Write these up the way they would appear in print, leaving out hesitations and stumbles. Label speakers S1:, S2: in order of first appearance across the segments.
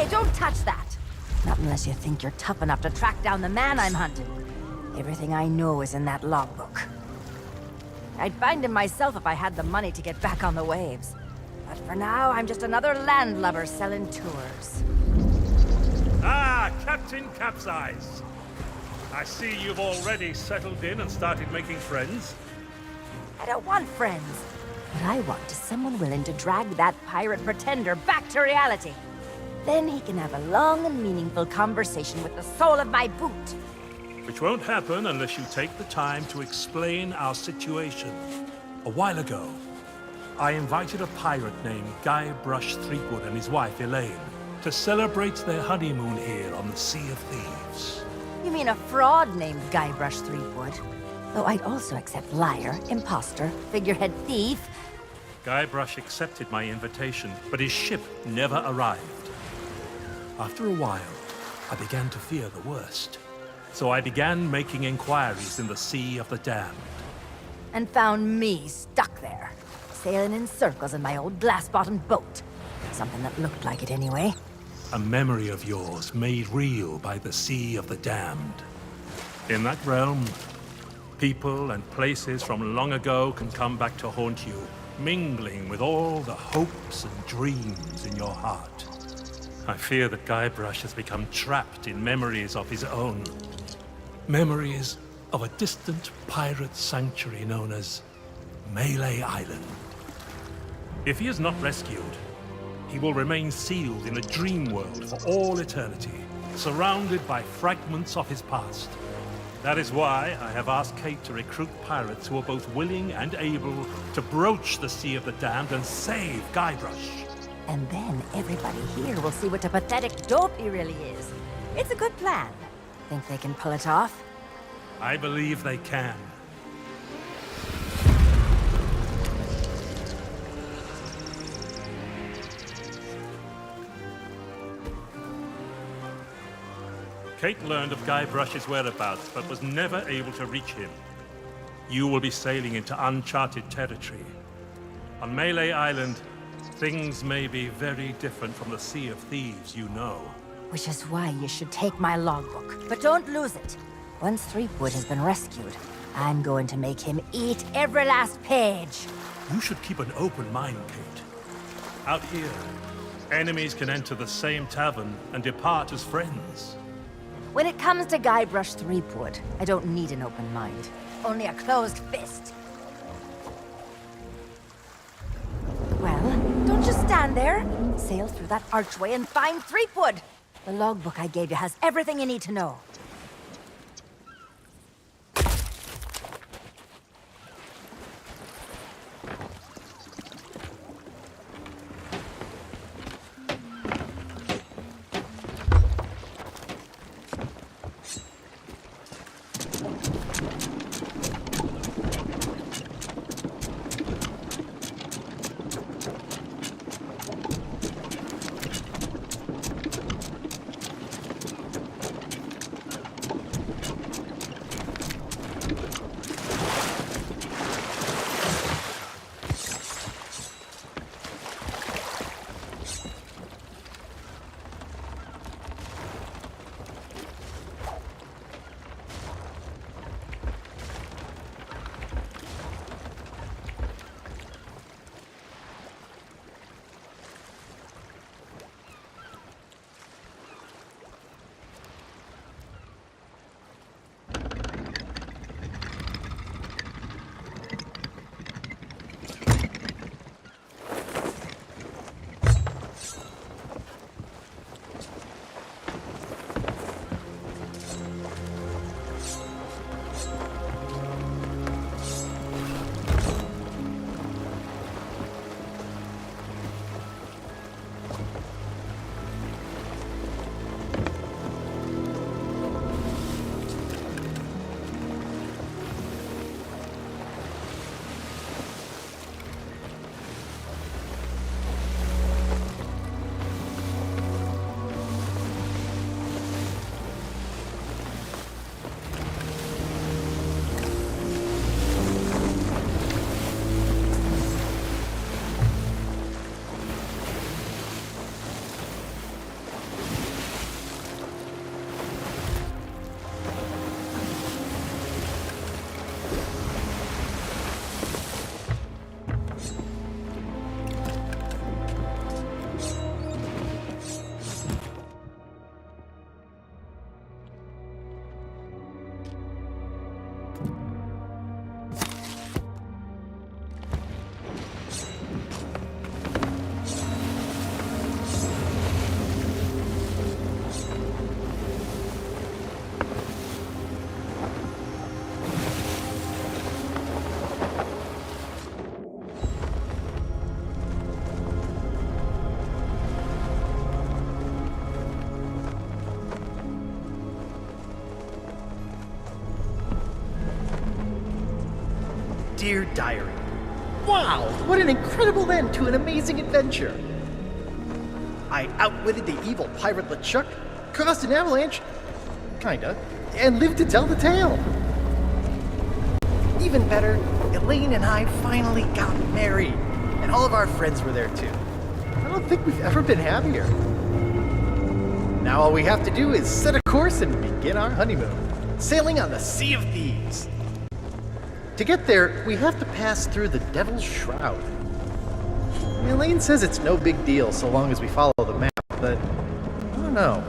S1: Hey, don't touch that! Not unless you think you're tough enough to track down the man I'm hunting. Everything I know is in that logbook. I'd find him myself if I had the money to get back on the waves. But for now, I'm just another landlubber selling tours.
S2: Ah, Captain Capsize. I see you've already settled in and started making friends.
S1: I don't want friends. What I want is someone willing to drag that pirate pretender back to reality. Then he can have a long and meaningful conversation with the sole of my boot.
S2: Which won't happen unless you take the time to explain our situation. A while ago, I invited a pirate named Guybrush Threepwood and his wife Elaine to celebrate their honeymoon here on the Sea of Thieves.
S1: You mean a fraud named Guybrush Threepwood? Though I'd also accept liar, imposter, figurehead thief.
S2: Guybrush accepted my invitation, but his ship never arrived. After a while, I began to fear the worst. So I began making inquiries in the Sea of the Damned.
S1: And found me stuck there, sailing in circles in my old glass-bottomed boat. Something that looked like it anyway.
S2: A memory of yours made real by the Sea of the Damned. In that realm, people and places from long ago can come back to haunt you, mingling with all the hopes and dreams in your heart. I fear that Guybrush has become trapped in memories of his own. Memories of a distant pirate sanctuary known as Melee Island. If he is not rescued, he will remain sealed in a dream world for all eternity, surrounded by fragments of his past. That is why I have asked Kate to recruit pirates who are both willing and able to broach the Sea of the Damned and save Guybrush.
S1: And then everybody here will see what a pathetic dope he really is. It's a good plan. Think they can pull it off?
S2: I believe they can. Kate learned of Guybrush's whereabouts, but was never able to reach him. You will be sailing into uncharted territory. On Melee Island, things may be very different from the Sea of Thieves you know.
S1: Which is why you should take my logbook. But don't lose it. Once Threepwood has been rescued, I'm going to make him eat every last page.
S2: You should keep an open mind, Kate. Out here, enemies can enter the same tavern and depart as friends.
S1: When it comes to Guybrush Threepwood, I don't need an open mind. Only a closed fist. Well, don't just stand there. Sail through that archway and find Threepwood. The logbook I gave you has everything you need to know.
S3: Dear Diary. Wow, what an incredible end to an amazing adventure. I outwitted the evil pirate LeChuck, caused an avalanche, kinda, and lived to tell the tale. Even better, Elaine and I finally got married, and all of our friends were there too. I don't think we've ever been happier. Now all we have to do is set a course and begin our honeymoon, sailing on the Sea of Thieves. To get there, we have to pass through the Devil's Shroud. Elaine says it's no big deal so long as we follow the map, but I don't know.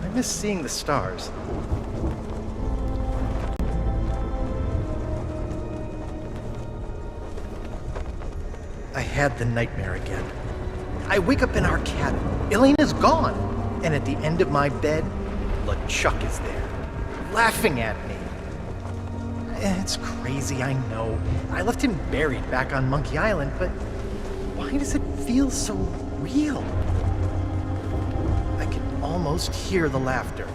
S3: I miss seeing the stars. I had the nightmare again. I wake up in our cabin. Elaine is gone. And at the end of my bed, LeChuck is there, laughing at me. It's crazy, I know. I left him buried back on Monkey Island, but why does it feel so real? I can almost hear the laughter.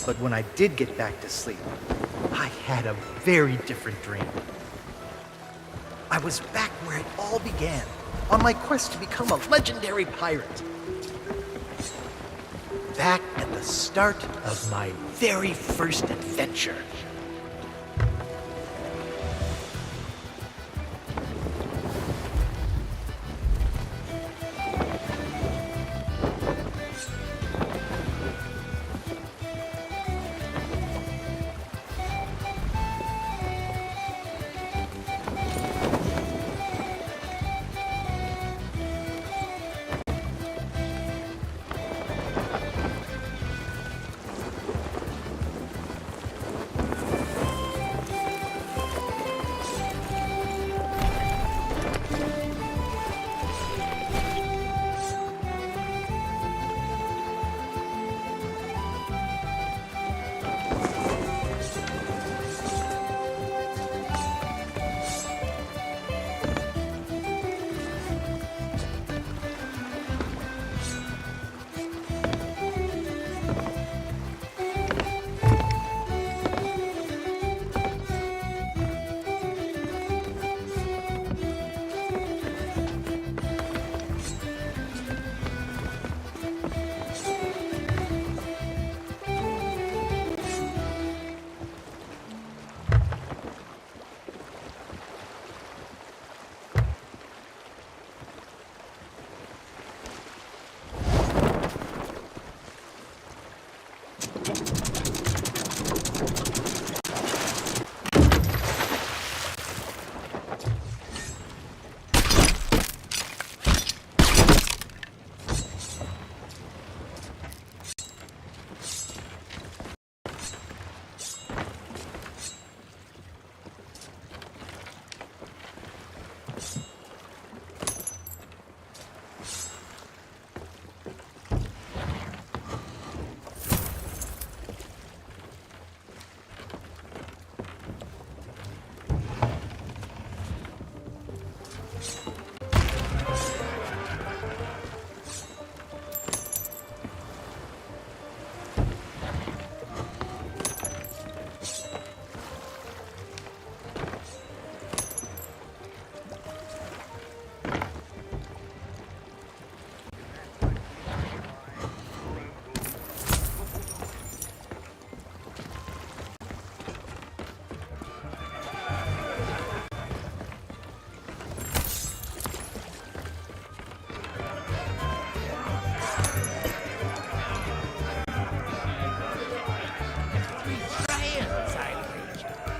S3: But when I did get back to sleep, I had a very different dream. I was back where it all began, on my quest to become a legendary pirate. Back at the start of my very first adventure.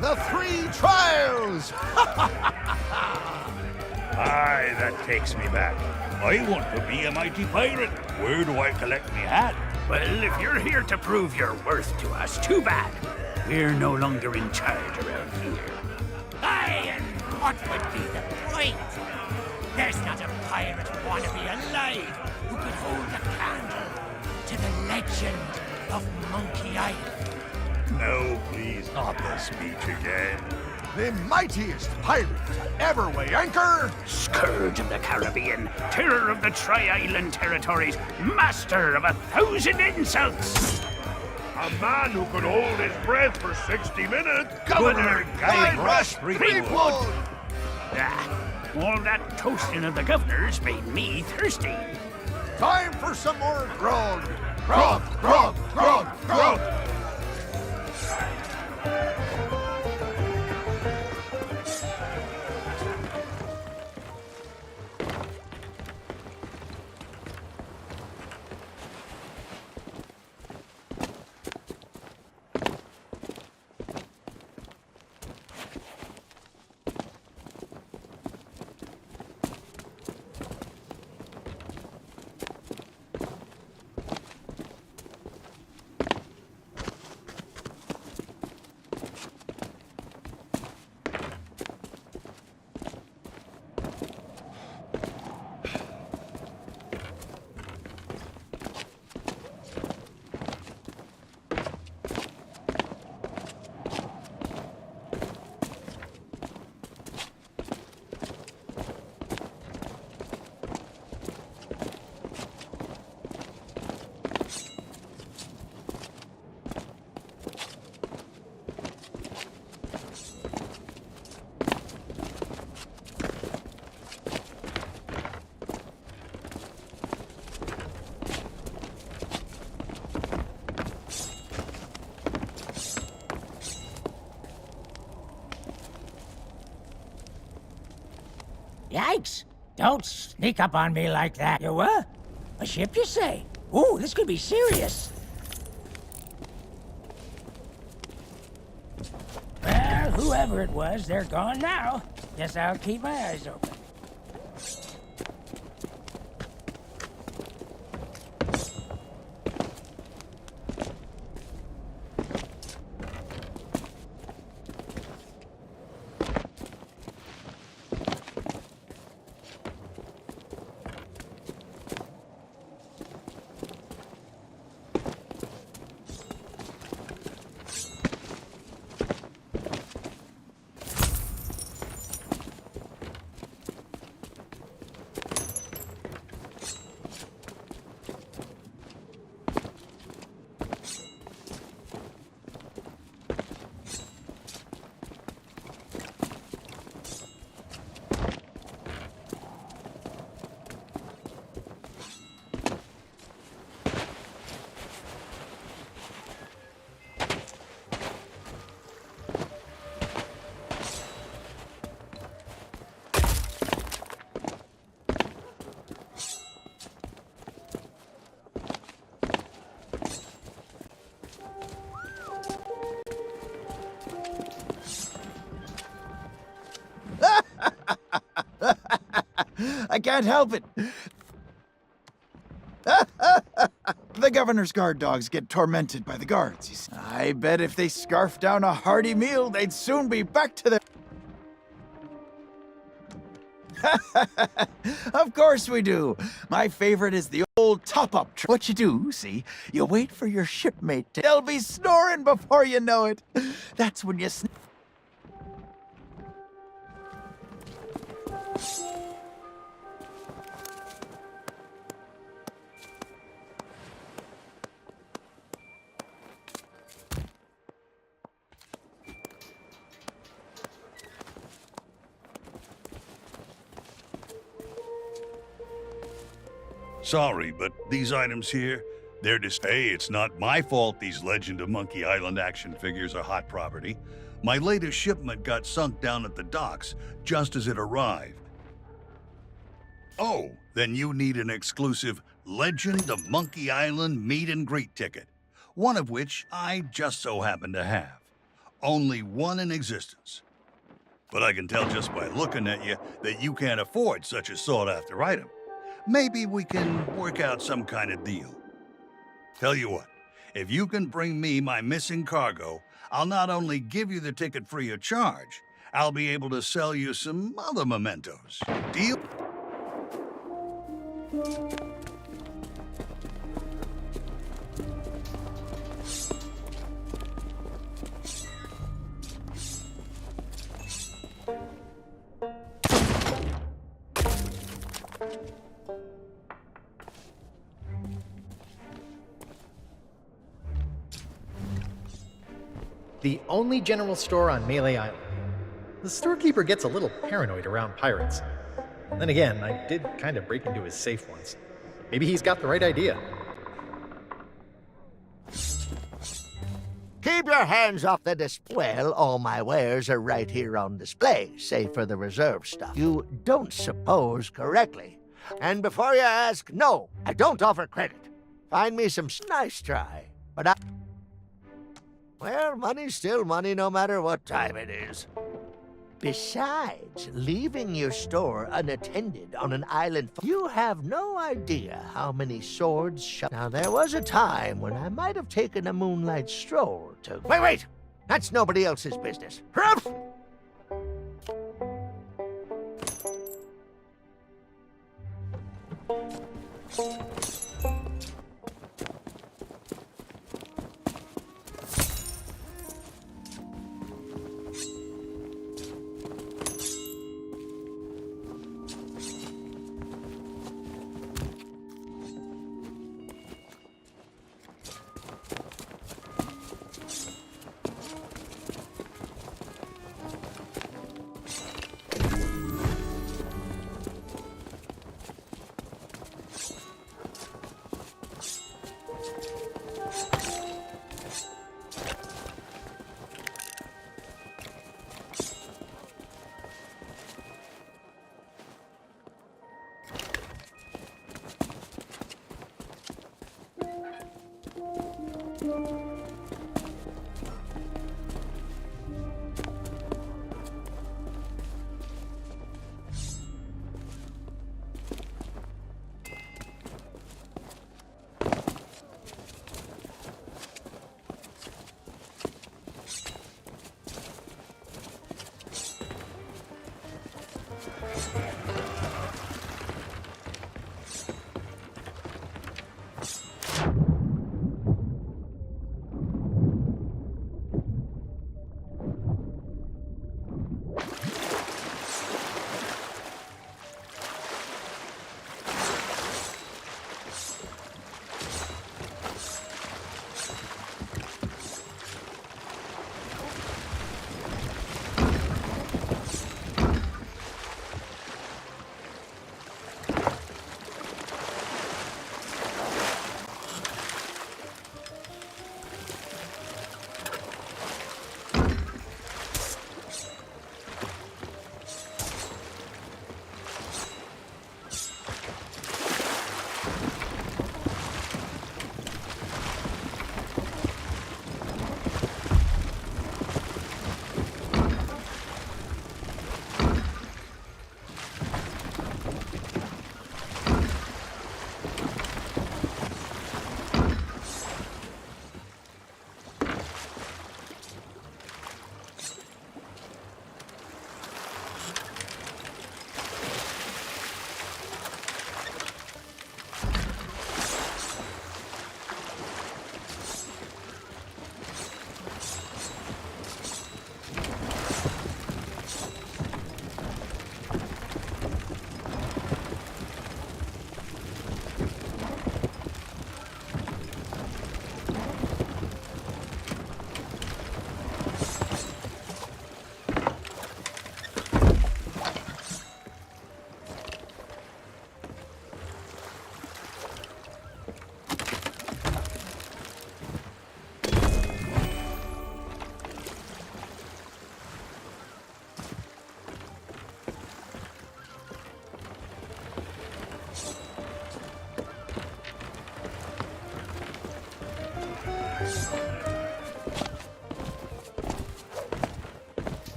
S4: The 3 trials!
S5: Aye, that takes me back. I want to be a mighty pirate. Where do I collect me hat? Well, if you're here to prove your worth to us, too bad. We're no longer in charge around here.
S6: Aye, and what would be the point? There's not a pirate wannabe alive who could hold a candle to the legend of Monkey Island.
S4: No, please, not the speech again. The mightiest pirate to ever weigh anchor.
S5: Scourge of the Caribbean, terror of the Tri-Island territories, master of 1,000 insults.
S4: A man who could hold his breath for 60 minutes. Governor Guybrush Threepwood.
S5: All that toasting of the governors made me thirsty.
S4: Time for some more grog. Grog, grog, grog, grog.
S6: Yikes! Don't sneak up on me like that. You what? A ship, you say? Ooh, this could be serious. Well, whoever it was, they're gone now. Guess I'll keep my eyes open.
S7: I can't help it. The governor's guard dogs get tormented by the guards. You see. I bet if they scarfed down a hearty meal, they'd soon be back to their... Of course we do. My favorite is the old top-up trick. What you do, see, you wait for your shipmate to... They'll be snoring before you know it. That's when you...
S8: Sorry, but these items here, they're just... Hey, it's not my fault these Legend of Monkey Island action figures are hot property. My latest shipment got sunk down at the docks just as it arrived. Oh, then you need an exclusive Legend of Monkey Island meet and greet ticket, one of which I just so happen to have. Only one in existence. But I can tell just by looking at you that you can't afford such a sought-after item. Maybe we can work out some kind of deal. Tell you what, if you can bring me my missing cargo, I'll not only give you the ticket free of charge, I'll be able to sell you some other mementos. Deal?
S3: The only general store on Melee Island. The storekeeper gets a little paranoid around pirates. And then again, I did kind of break into his safe once. Maybe he's got the right idea.
S9: Keep your hands off the display. Well, all my wares are right here on display, save for the reserve stuff. You don't suppose correctly. And before you ask, no, I don't offer credit. Find me some nice try, but well, money's still money no matter what time it is. Besides, leaving your store unattended on an island, you have no idea how many swords shut. Now, there was a time when I might have taken a moonlight stroll to... Wait! That's nobody else's business. Huff!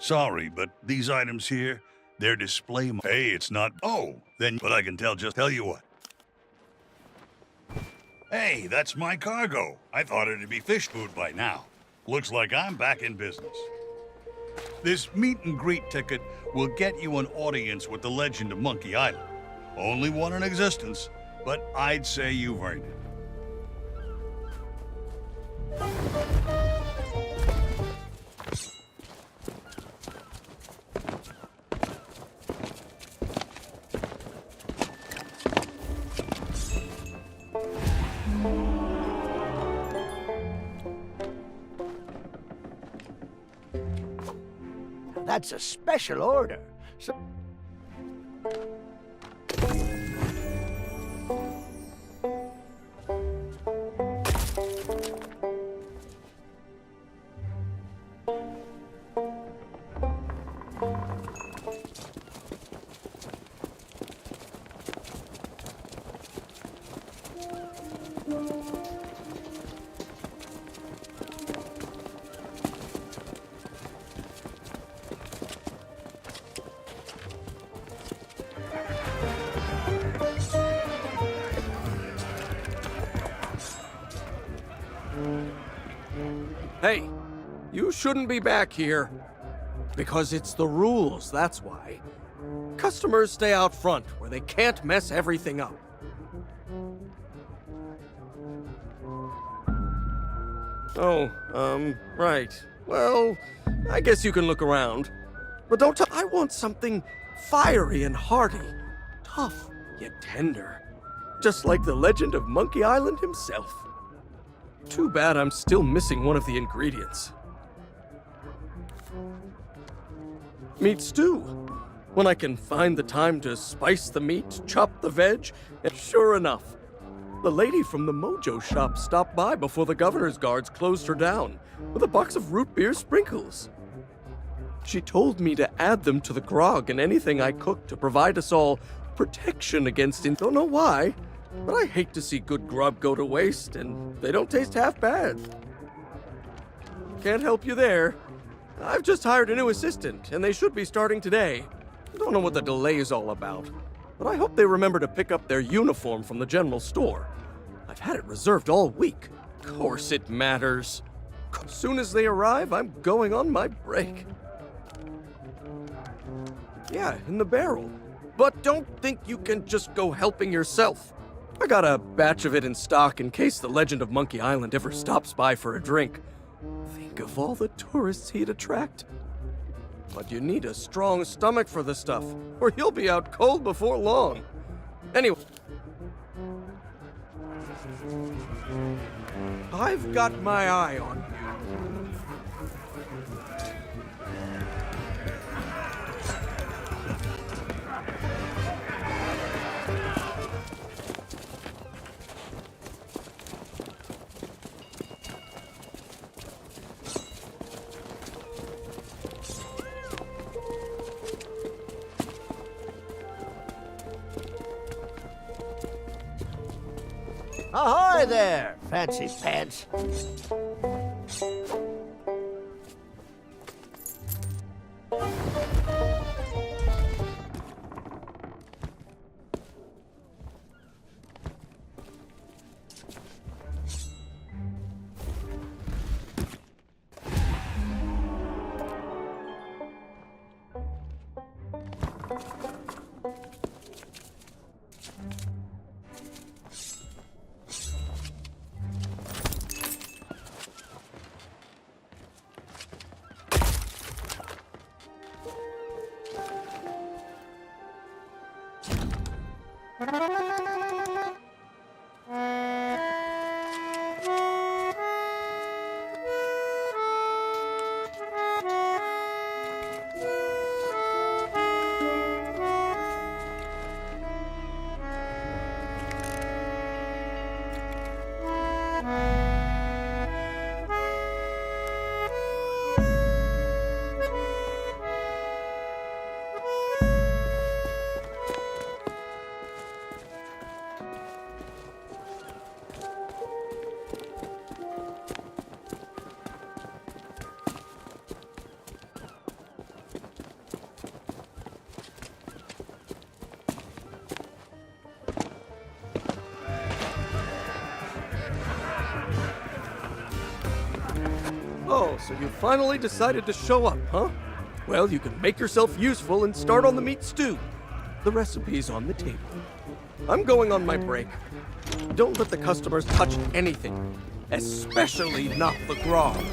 S8: Sorry, but these items here, they're display. Hey, it's not. Oh, then, but I can tell you what. Hey, that's my cargo. I thought it'd be fish food by now. Looks like I'm back in business. This meet and greet ticket will get you an audience with the legend of Monkey Island. Only one in existence, but I'd say you've earned it.
S9: That's a special order. So
S10: Hey, you shouldn't be back here. Because it's the rules, that's why. Customers stay out front, where they can't mess everything up. Oh, right. Well, I guess you can look around. But don't tell— I want something fiery and hearty. Tough, yet tender. Just like the legend of Monkey Island himself. Too bad I'm still missing one of the ingredients. Meat stew. When I can find the time to spice the meat, chop the veg, and sure enough, the lady from the Mojo shop stopped by before the governor's guards closed her down with a box of root beer sprinkles. She told me to add them to the grog and anything I cook to provide us all protection against— Don't know why, but I hate to see good grub go to waste, and they don't taste half bad. Can't help you there. I've just hired a new assistant, and they should be starting today. Don't know what the delay is all about, but I hope they remember to pick up their uniform from the general store. I've had it reserved all week. Of course it matters. As soon as they arrive, I'm going on my break. Yeah, in the barrel. But don't think you can just go helping yourself. I got a batch of it in stock in case the legend of Monkey Island ever stops by for a drink. Think of all the tourists he'd attract. But you need a strong stomach for the stuff, or you'll be out cold before long. Anyway, I've got my eye on you.
S9: ahoy there, fancy pants.
S10: Oh, so you finally decided to show up, huh? Well, you can make yourself useful and start on the meat stew. The recipe's on the table. I'm going on my break. Don't let the customers touch anything, especially not the grog.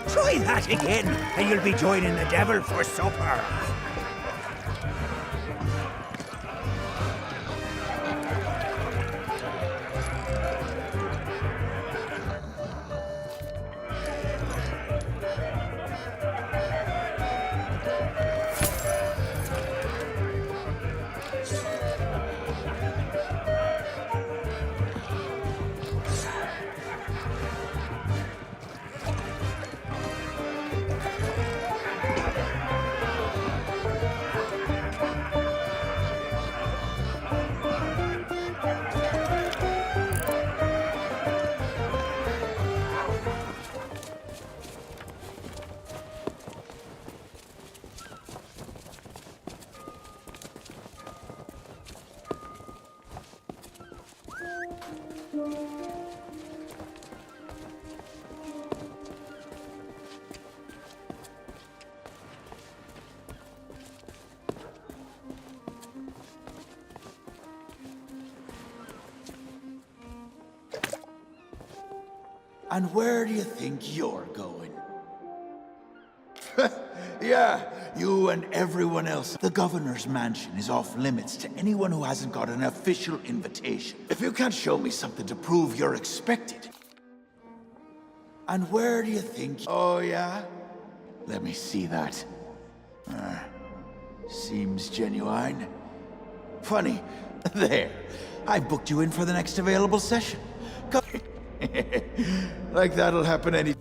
S6: Try that again, and you'll be joining the devil for supper.
S7: And where do you think you're going? Yeah, you and everyone else. The governor's mansion is off limits to anyone who hasn't got an official invitation. If you can't show me something to prove you're expected. And where do you think... Oh, yeah? Let me see that. Seems genuine. Funny. There. I booked you in for the next available session. Come. Like that'll happen any...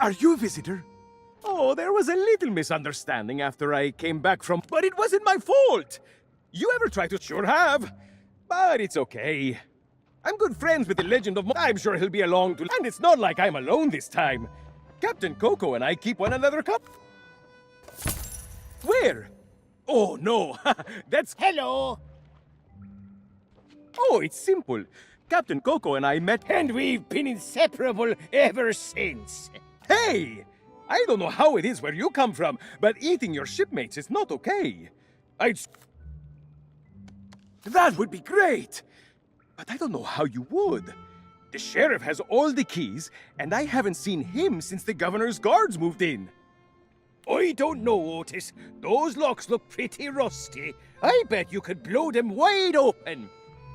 S11: Are you a visitor? Oh, there was a little misunderstanding after I came back from... But it wasn't my fault! You ever try to... Sure have. But it's okay. I'm good friends with the Legend of... I'm sure he'll be along to... And it's not like I'm alone this time. Captain Coco and I keep one another cup. Where? Oh, no. That's...
S6: Hello!
S11: Oh, it's simple. Captain Coco and I met...
S6: And we've been inseparable ever since.
S11: Hey! I don't know how it is where you come from, but eating your shipmates is not okay. That would be great! But I don't know how you would. The sheriff has all the keys, and I haven't seen him since the governor's guards moved in.
S6: I don't know, Otis. Those locks look pretty rusty. I bet you could blow them wide open.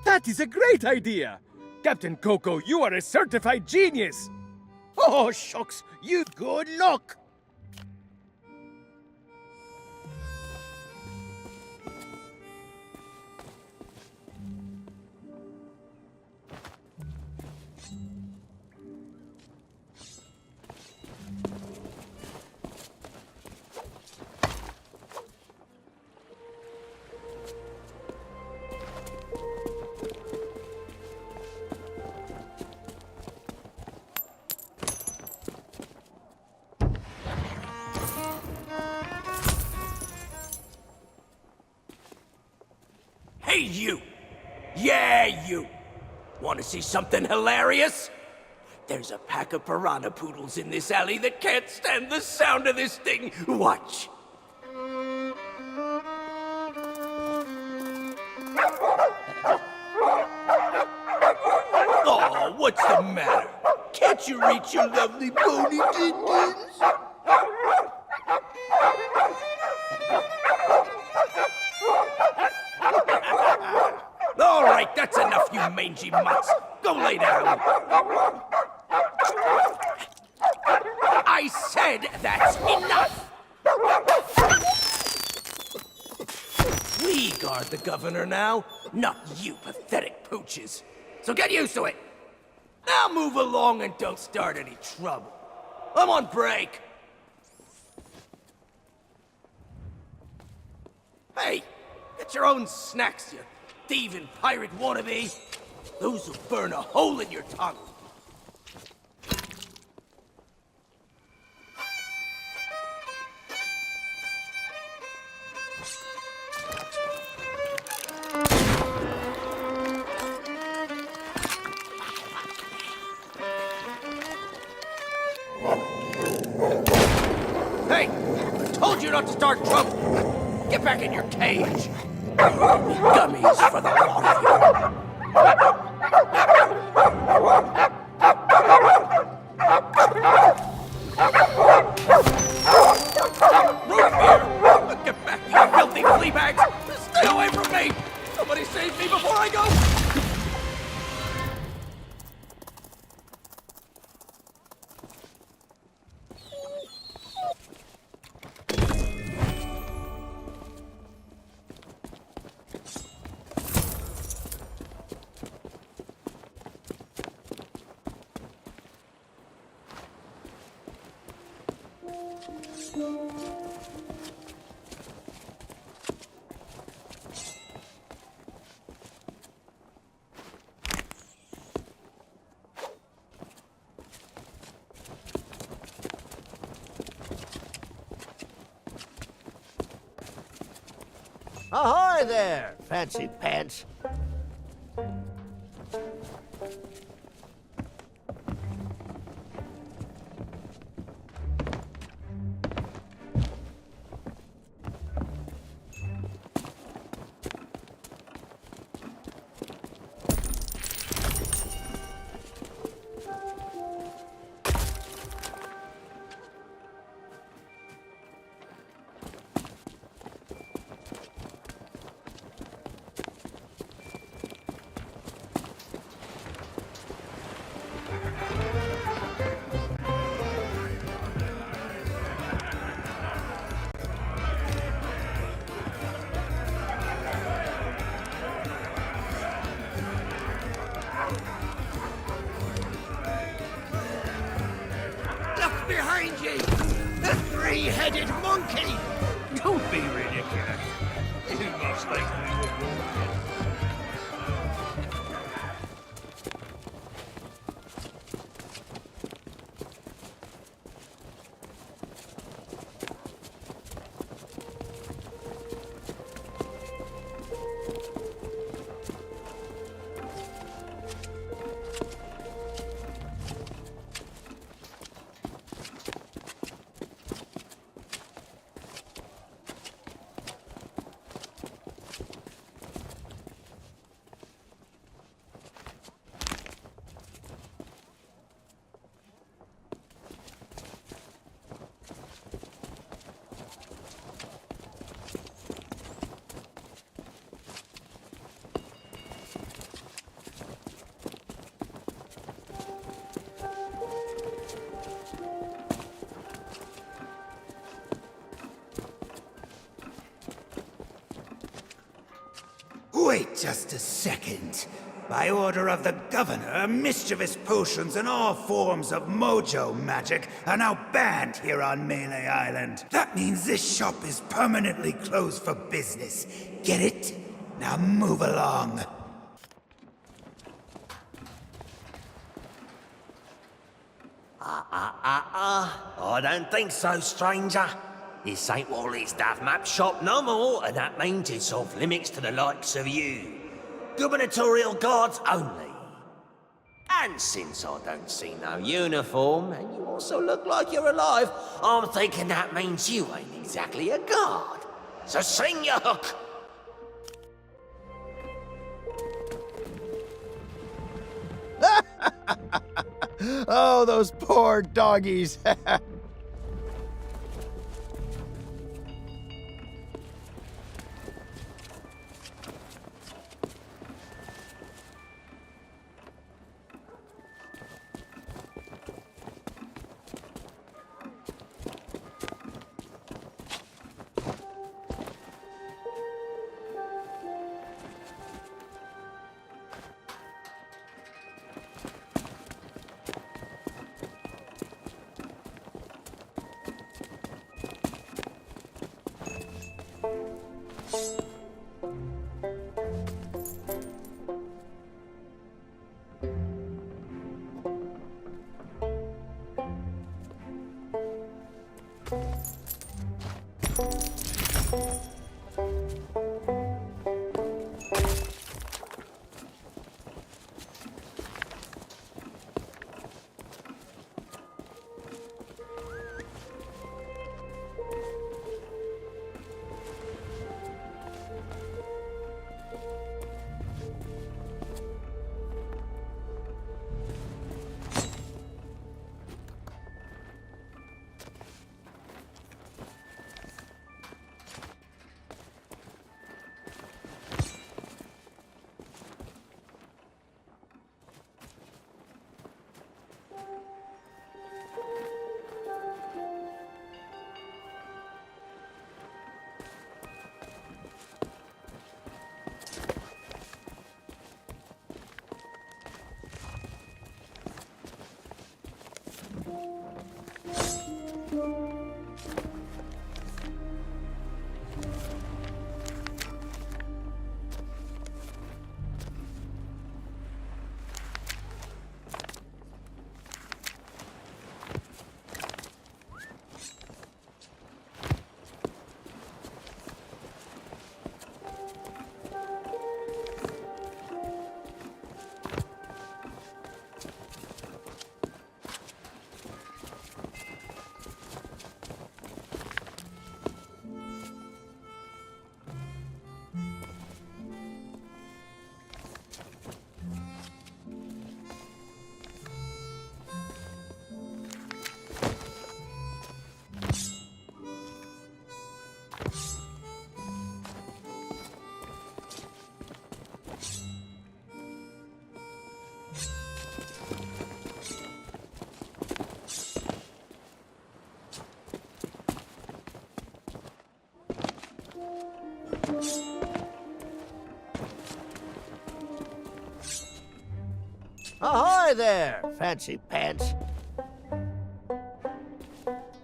S11: That is a great idea! Captain Coco, you are a certified genius!
S6: Oh, shucks, you good luck!
S12: Hey, you! Yeah, you! Want to see something hilarious? There's a pack of piranha poodles in this alley that can't stand the sound of this thing. Watch. Oh, what's the matter? Can't you reach your lovely bony din-dins? All right, that's enough, you mangy mutts. Go lay down. I said that's enough. We guard the governor now, not you pathetic pooches. So get used to it. Now move along and don't start any trouble. I'm on break. Hey, get your own snacks, you thieving pirate wannabe. Those will burn a hole in your tongue. Hey, I told you not to start trouble. Get back in your cage. Gummies for the lot of you. Root beer! Get back, you filthy flea bags! Stay away from me! Somebody save me before I go!
S9: Ahoy there, fancy pants.
S6: three-headed monkey!
S5: Don't be ridiculous. You must think we would walk in.
S6: Wait just a second. By order of the governor, mischievous potions and all forms of mojo magic are now banned here on Melee Island. That means this shop is permanently closed for business. Get it? Now move along.
S12: I don't think so, stranger. This ain't Wally's Duff Map shop no more, and that means it's off limits to the likes of you. Gubernatorial guards only. And since I don't see no uniform, and you also look like you're alive, I'm thinking that means you ain't exactly a guard. So sing your hook.
S3: Oh, those poor doggies.
S9: Ahoy there, fancy pants.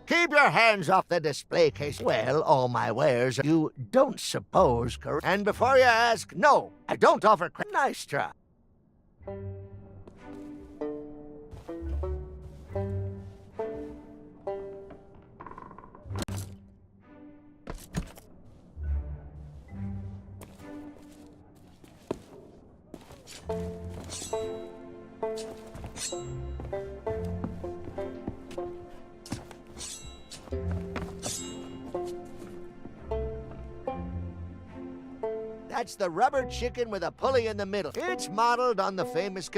S9: Keep Keep your hands off the display case. Well, all my wares you don't suppose, correct? And before you ask, no, I don't offer credit. Nice try. That's the rubber chicken with a pulley in the middle. It's modeled on the famous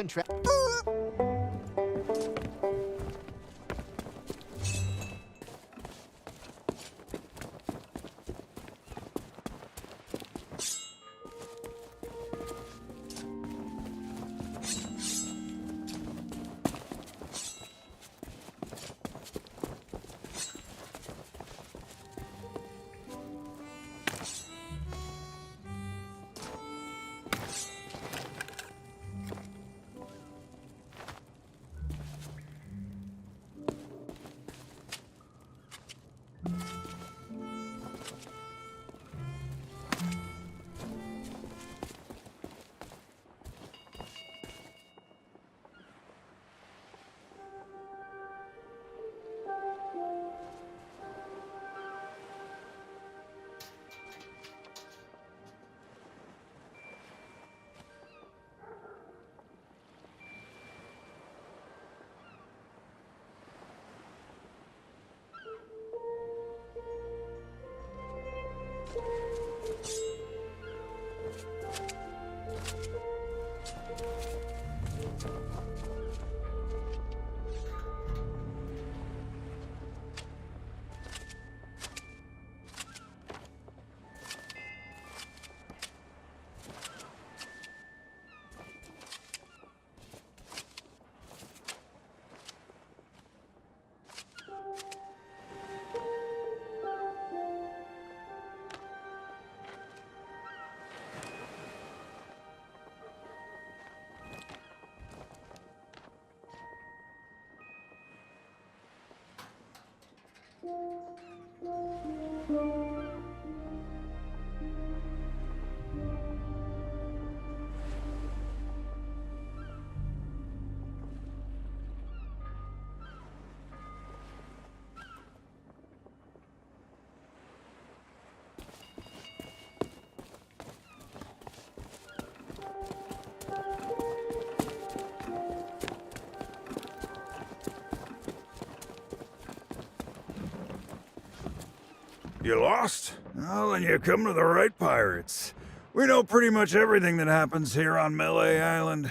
S4: You lost? Well, then you come to the right pirates. We know pretty much everything that happens here on Melee Island.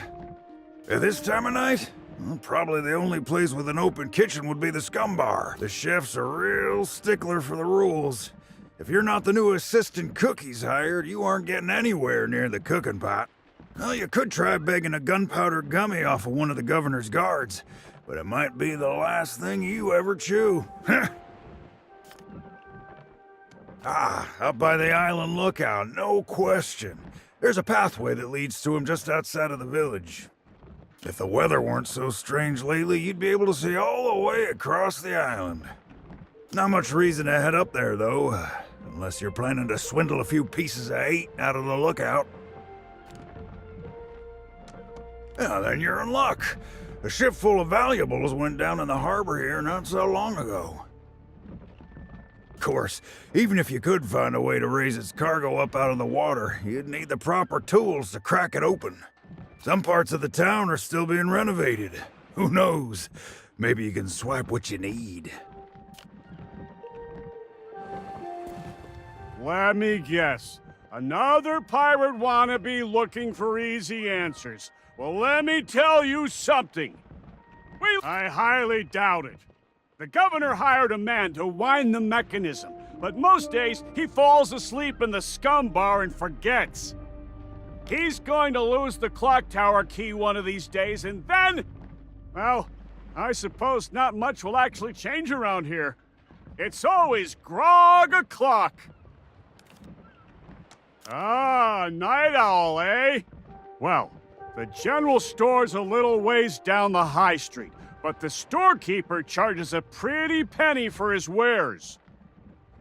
S4: At this time of night, well, probably the only place with an open kitchen would be the Scum Bar. The chef's a real stickler for the rules. If you're not the new assistant cook he's hired, you aren't getting anywhere near the cooking pot. Well, you could try begging a gunpowder gummy off of one of the governor's guards, but it might be the last thing you ever chew. Up by the island lookout, no question. There's a pathway that leads to him just outside of the village. If the weather weren't so strange lately, you'd be able to see all the way across the island. Not much reason to head up there, though, unless you're planning to swindle a few pieces of 8 out of the lookout. Yeah, then you're in luck. A ship full of valuables went down in the harbor here not so long ago. Of course, even if you could find a way to raise its cargo up out of the water, you'd need the proper tools to crack it open. Some parts of the town are still being renovated. Who knows? Maybe you can swipe what you need.
S13: Let me guess. Another pirate wannabe looking for easy answers. Well, let me tell you something. I highly doubt it. The governor hired a man to wind the mechanism, but most days he falls asleep in the Scum Bar and forgets. He's going to lose the clock tower key one of these days, and then, well, I suppose not much will actually change around here. It's always grog o'clock. Ah, night owl, eh? Well, the general store's a little ways down the high street. but the storekeeper charges a pretty penny for his wares.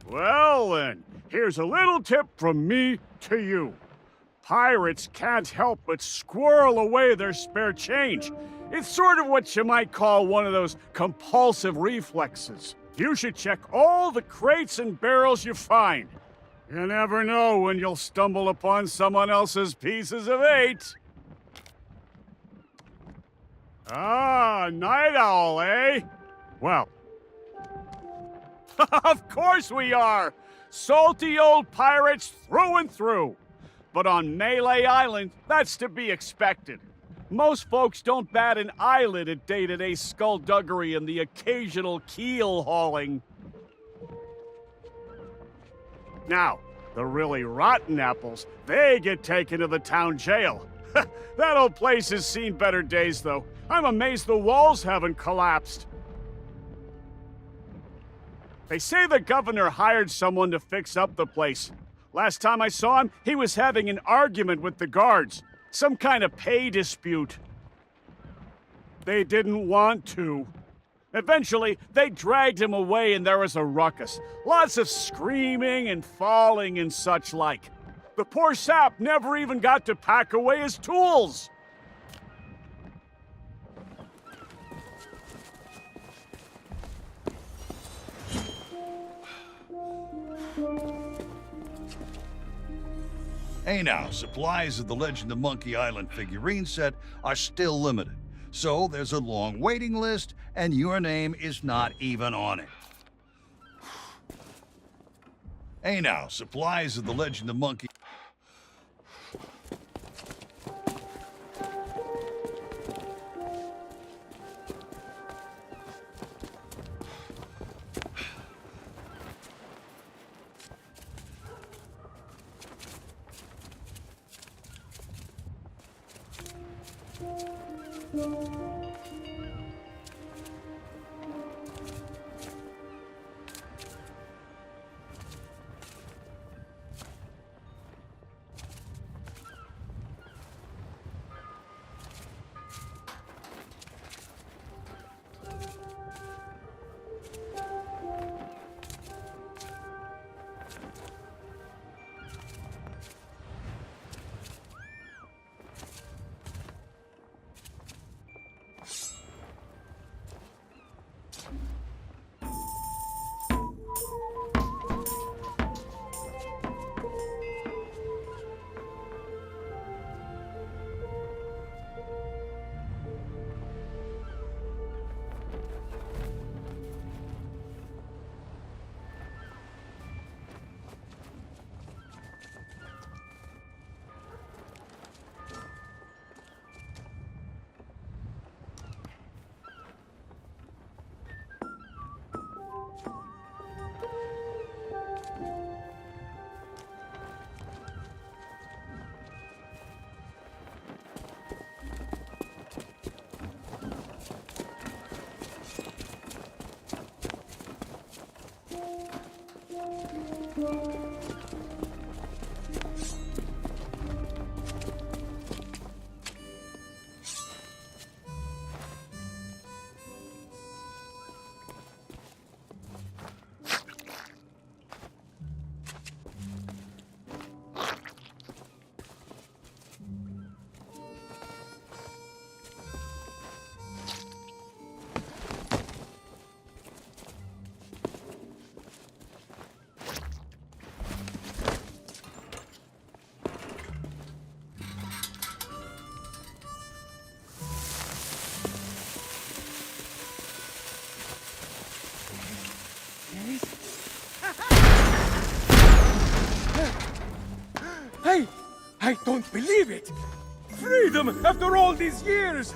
S13: Well then, here's a little tip from me to you. Pirates can't help but squirrel away their spare change. It's sort of what you might call one of those compulsive reflexes. You should check all the crates and barrels you find. You never know when you'll stumble upon someone else's pieces of eight. Ah, night owl, eh? Well, of course we are! Salty old pirates through and through. But on Melee Island, that's to be expected. Most folks don't bat an eyelid at day-to-day skullduggery and the occasional keel hauling. Now, the really rotten apples, they get taken to the town jail. That old place has seen better days, though. I'm amazed the walls haven't collapsed. They say the governor hired someone to fix up the place. Last time I saw him, he was having an argument with the guards. Some kind of pay dispute. They didn't want to. Eventually, they dragged him away and there was a ruckus. Lots of screaming and falling and such like. The poor sap never even got to pack away his tools.
S8: Hey now, supplies of the Legend of Monkey Island figurine set are still limited. So there's a long waiting list, and your name is not even on it. Hey now, supplies of the Legend of Monkey...
S11: I don't believe it! Freedom after all these years!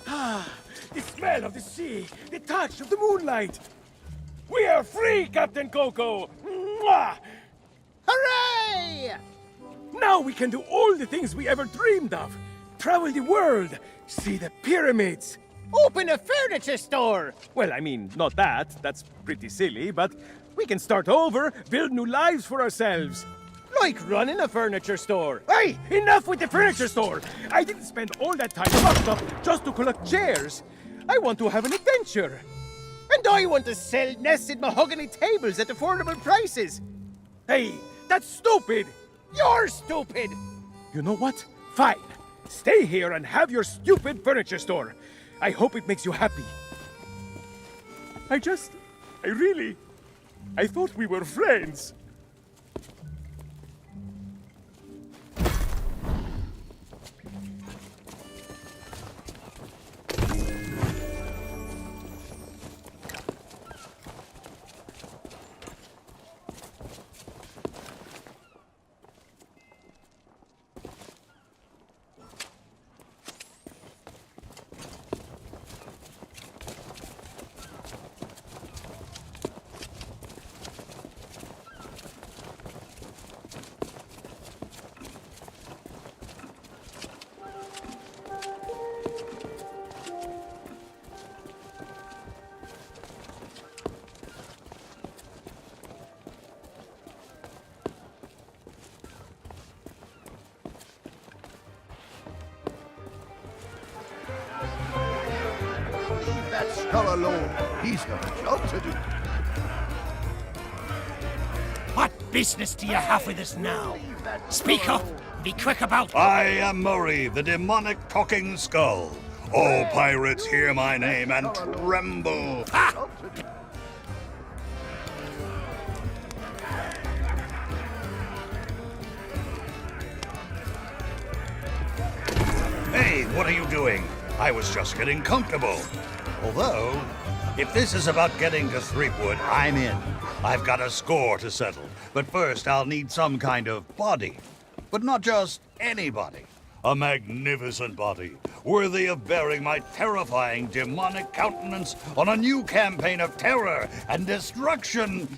S11: Ah, the smell of the sea, the touch of the moonlight! We are free, Captain Coco! Mwah!
S6: Hooray!
S11: Now we can do all the things we ever dreamed of. Travel the world, see the pyramids.
S6: Open a furniture store!
S11: Well, I mean, not that. That's pretty silly, but we can start over, build new lives for ourselves. Like running a furniture store. Hey, enough with the furniture store! I didn't spend all that time locked up just to collect chairs. I want to have an adventure. And I want to sell nested mahogany tables at affordable prices. Hey, that's stupid. You're stupid. You know what? Fine. Stay here and have your stupid furniture store. I hope it makes you happy. I thought we were friends.
S9: That skull alone. He's got a job to do.
S6: What business do you have with us now? Speak up. Be quick about it.
S8: I am Murray, the demonic talking skull. All pirates hear my name and tremble.
S6: Ha!
S8: Hey, what are you doing? I was just getting comfortable. Although, if this is about getting to Threepwood, I'm in. I've got a score to settle. But first, I'll need some kind of body. But not just any body. A magnificent body, worthy of bearing my terrifying demonic countenance on a new campaign of terror and destruction.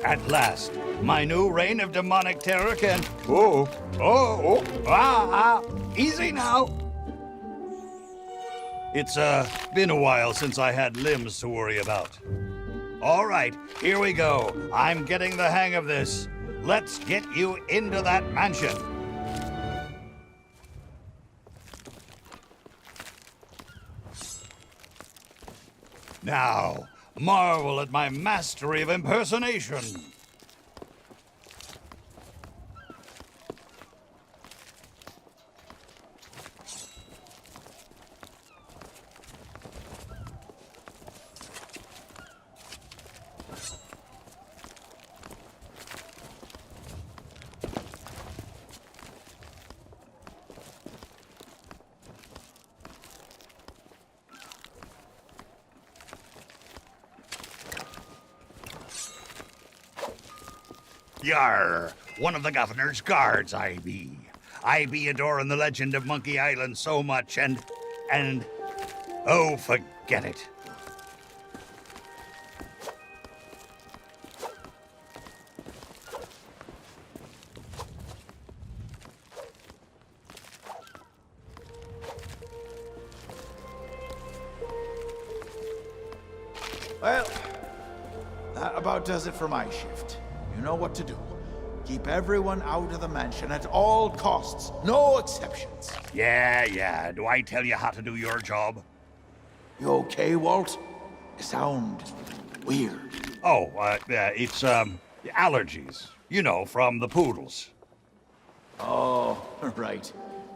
S8: At last, my new reign of demonic terror can... Easy now. It's, been a while since I had limbs to worry about. All right, here we go. I'm getting the hang of this. Let's get you into that mansion. Now, marvel at my mastery of impersonation. Yar, one of the governor's guards I be. I be adoring the legend of Monkey Island so much and, oh, forget it.
S7: Well, that about does it for my shift. You know what to do. Keep everyone out of the mansion at all costs. No exceptions.
S8: Yeah. Do I tell you how to do your job?
S7: You okay, Walt? You sound weird.
S8: Oh, it's, allergies. You know, from the poodles.
S7: Oh, right.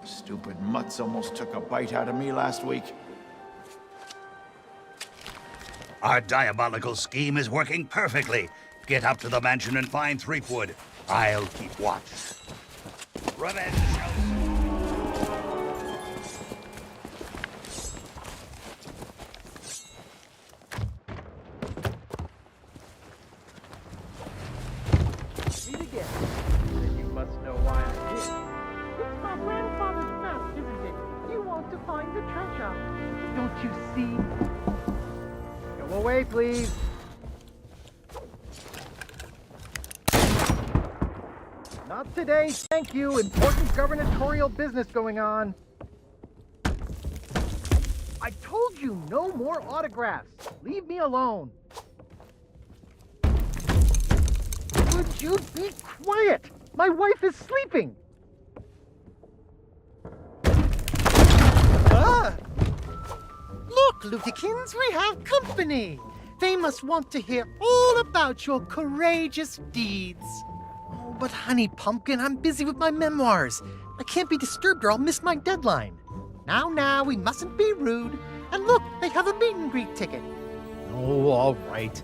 S7: Stupid mutts almost took a bite out of me last week.
S8: Our diabolical scheme is working perfectly. Get up to the mansion and find Threepwood. I'll keep watch. Revenge shall...
S3: Meet again. Then you must know why I'm here.
S14: It's my grandfather's map, isn't it? You want to find the treasure. Don't you see?
S3: Go away, please. Not today, thank you. Important gubernatorial business going on. I told you no more autographs. Leave me alone. Would you be quiet? My wife is sleeping. Ah!
S15: Look, Lutikins, we have company. They must want to hear all about your courageous deeds.
S3: Oh, but honey pumpkin, I'm busy with my memoirs. I can't be disturbed or I'll miss my deadline.
S15: Now, we mustn't be rude. And look, they have a meet and greet ticket.
S3: Oh, all right.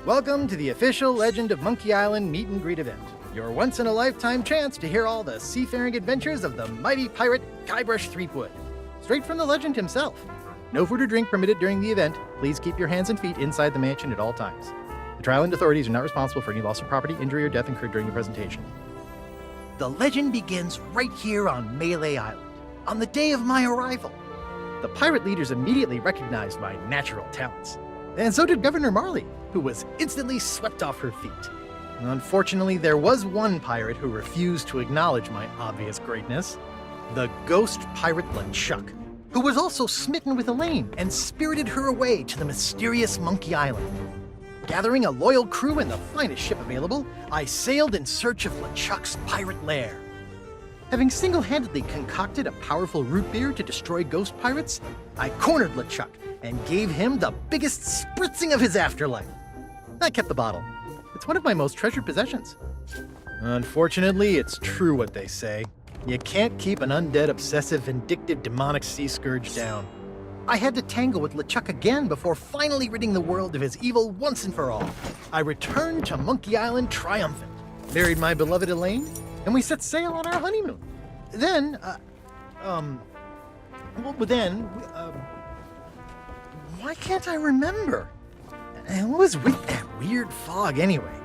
S3: Welcome to the official Legend of Monkey Island meet and greet event. Your once-in-a-lifetime chance to hear all the seafaring adventures of the mighty pirate Guybrush Threepwood. Straight from the legend himself. No food or drink permitted during the event. Please keep your hands and feet inside the mansion at all times. The Trial and authorities are not responsible for any loss of property, injury, or death incurred during the presentation. The legend begins right here on Melee Island, on the day of my arrival. The pirate leaders immediately recognized my natural talents. And so did Governor Marley, who was instantly swept off her feet. Unfortunately, there was one pirate who refused to acknowledge my obvious greatness. The ghost pirate LeChuck, who was also smitten with Elaine and spirited her away to the mysterious Monkey Island. Gathering a loyal crew and the finest ship available, I sailed in search of LeChuck's pirate lair. Having single-handedly concocted a powerful root beer to destroy ghost pirates, I cornered LeChuck and gave him the biggest spritzing of his afterlife. I kept the bottle. It's one of my most treasured possessions. Unfortunately, it's true what they say. You can't keep an undead, obsessive, vindictive, demonic sea scourge down. I had to tangle with LeChuck again before finally ridding the world of his evil once and for all. I returned to Monkey Island triumphant, married my beloved Elaine, and we set sail on our honeymoon. Then, why can't I remember? And what was with that weird fog anyway?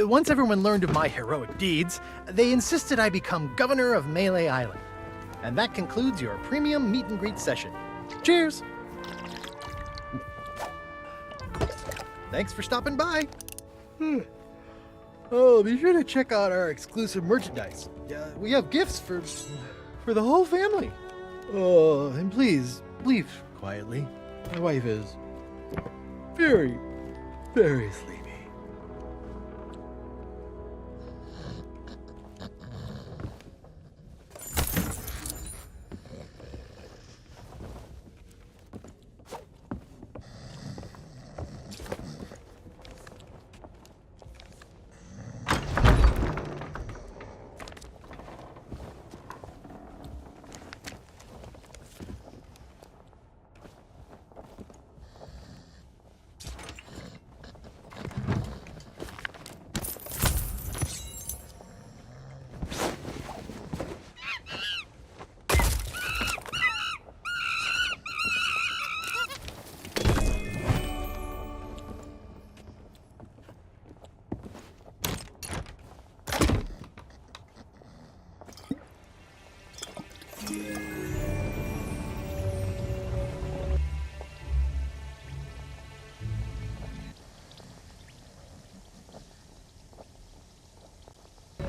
S3: Once everyone learned of my heroic deeds, they insisted I become governor of Melee Island. And that concludes your premium meet and greet session. Cheers! Thanks for stopping by. Oh, be sure to check out our exclusive merchandise. We have gifts for the whole family. Oh, and please, leave quietly. My wife is very, very sleepy.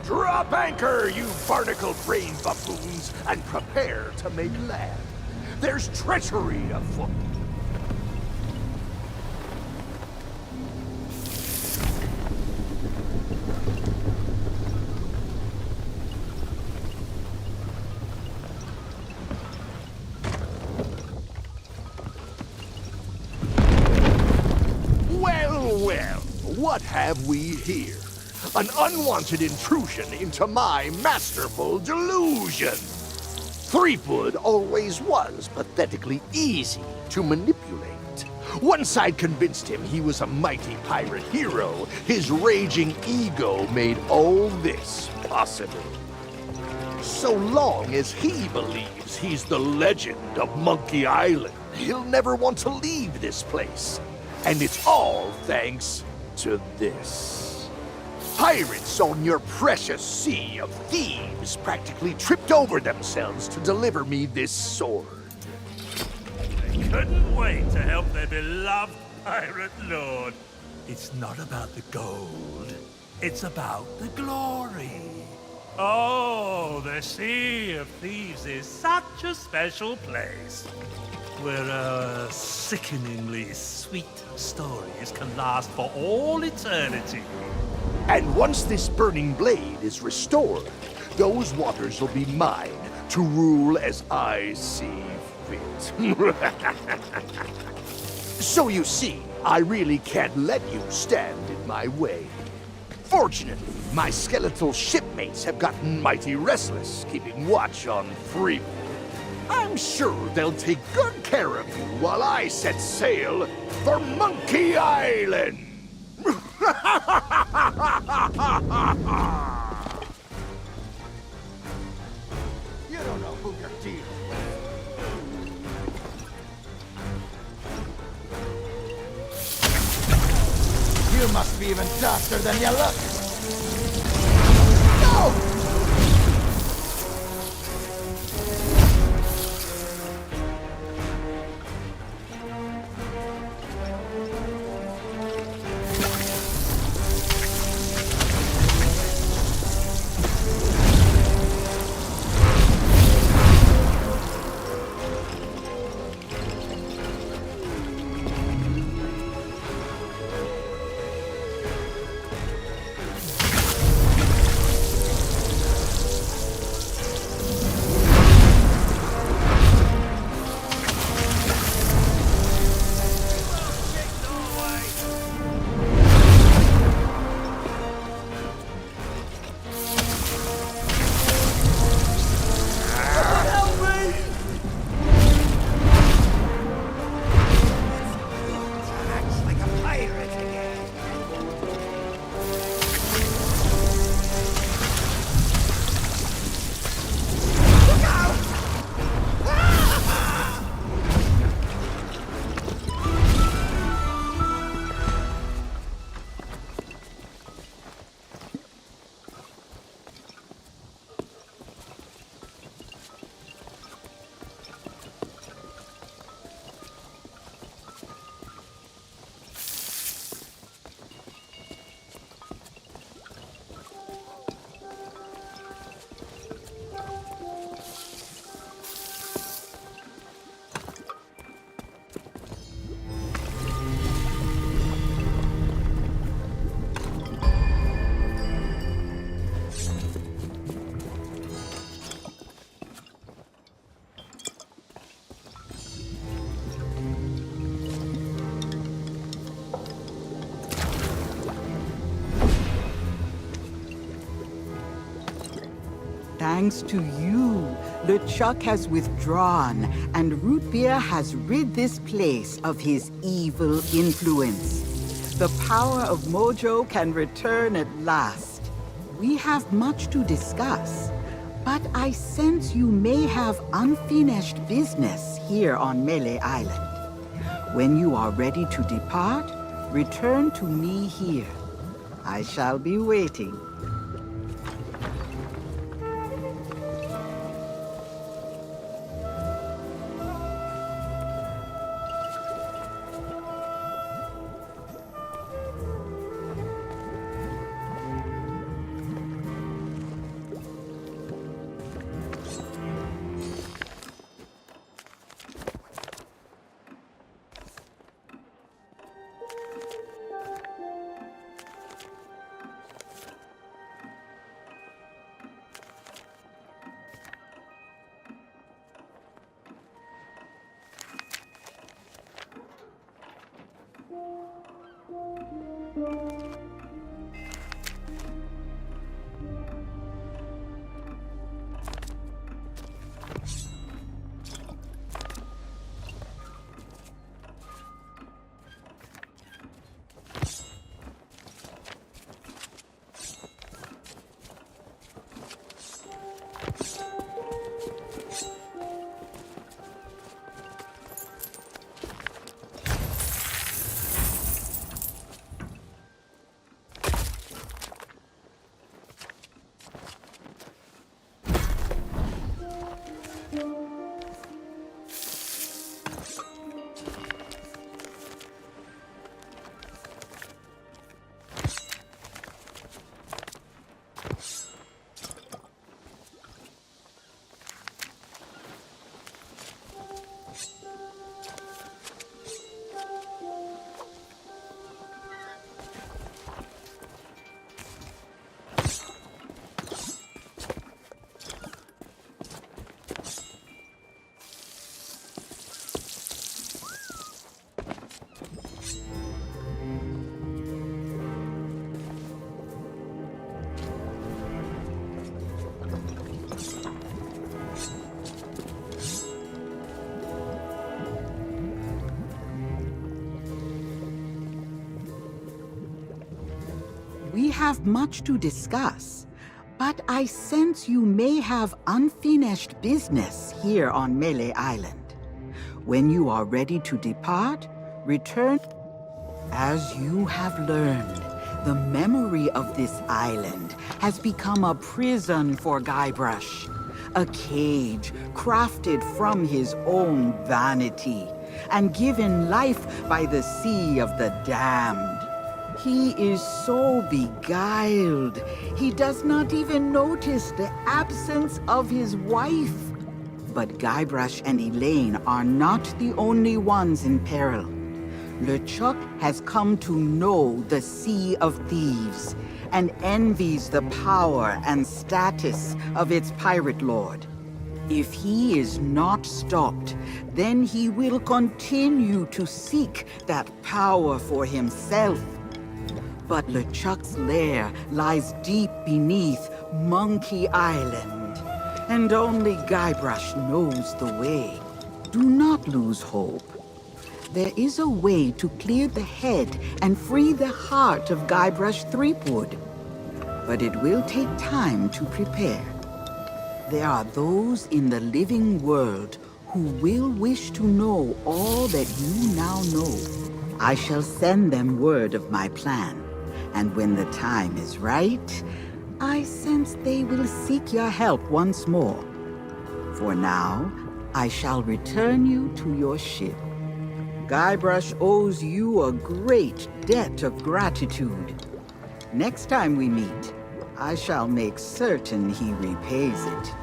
S5: Drop anchor, you barnacle-brained buffoons, and prepare to make land. There's treachery afoot. Well, what have we here? An unwanted intrusion into my masterful delusion. Threepwood always was pathetically easy to manipulate. Once I'd convinced him he was a mighty pirate hero, his raging ego made all this possible. So long as he believes he's the legend of Monkey Island, he'll never want to leave this place. And it's all thanks to this. Pirates on your precious sea of thieves practically tripped over themselves to deliver me this sword.
S2: They couldn't wait to help their beloved pirate lord. It's not about the gold. It's about the glory. Oh, the Sea of Thieves is such a special place, where sickeningly sweet stories can last for all eternity.
S5: And once this burning blade is restored, those waters will be mine to rule as I see fit. So you see, I really can't let you stand in my way. Fortunately, my skeletal shipmates have gotten mighty restless, keeping watch on Threepwood. I'm sure they'll take good care of you while I set sail for Monkey Island!
S7: You don't know who you're dealing with. You must be even darker than you look. No!
S16: Thanks to you, LeChuck has withdrawn, and Root Beer has rid this place of his evil influence. The power of Mojo can return at last. We have much to discuss, but I sense you may have unfinished business here on Melee Island. When you are ready to depart, return to me here. I shall be waiting. We have much to discuss, but I sense you may have unfinished business here on Melee Island. When you are ready to depart, return. As you have learned, the memory of this island has become a prison for Guybrush, a cage crafted from his own vanity and given life by the sea of the damned. He is so beguiled, he does not even notice the absence of his wife. But Guybrush and Elaine are not the only ones in peril. LeChuck has come to know the Sea of Thieves and envies the power and status of its pirate lord. If he is not stopped, then he will continue to seek that power for himself. But LeChuck's lair lies deep beneath Monkey Island, and only Guybrush knows the way. Do not lose hope. There is a way to clear the head and free the heart of Guybrush Threepwood. But it will take time to prepare. There are those in the living world who will wish to know all that you now know. I shall send them word of my plan. And when the time is right, I sense they will seek your help once more. For now, I shall return you to your ship. Guybrush owes you a great debt of gratitude. Next time we meet, I shall make certain he repays it.